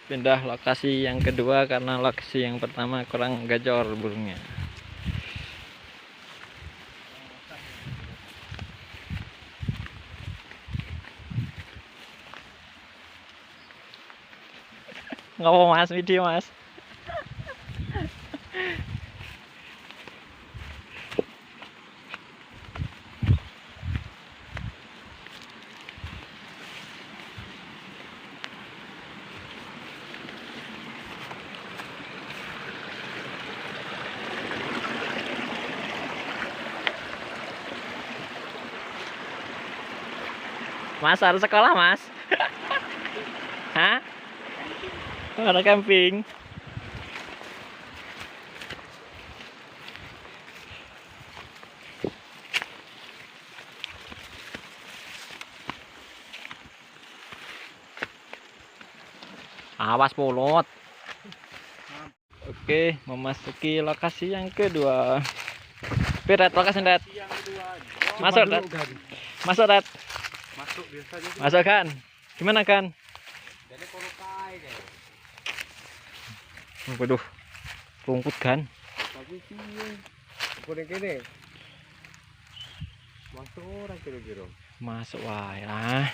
pindah lokasi yang kedua karena lokasi yang pertama kurang gacor burungnya. Nggak mau mas video mas. Mas harus sekolah mas. Hah? Ada camping. Awas polot. Oke, memasuki lokasi yang kedua. Piret lokasi Red. Masuk Red. Masuk Red. Masuk biasanya. Masuk kan? Gimana kan? Jadi korokai deh. Waduh, rumput kan? Tapi sih, kuning kene. Masuk orang kira-kira. Masuk wae lah.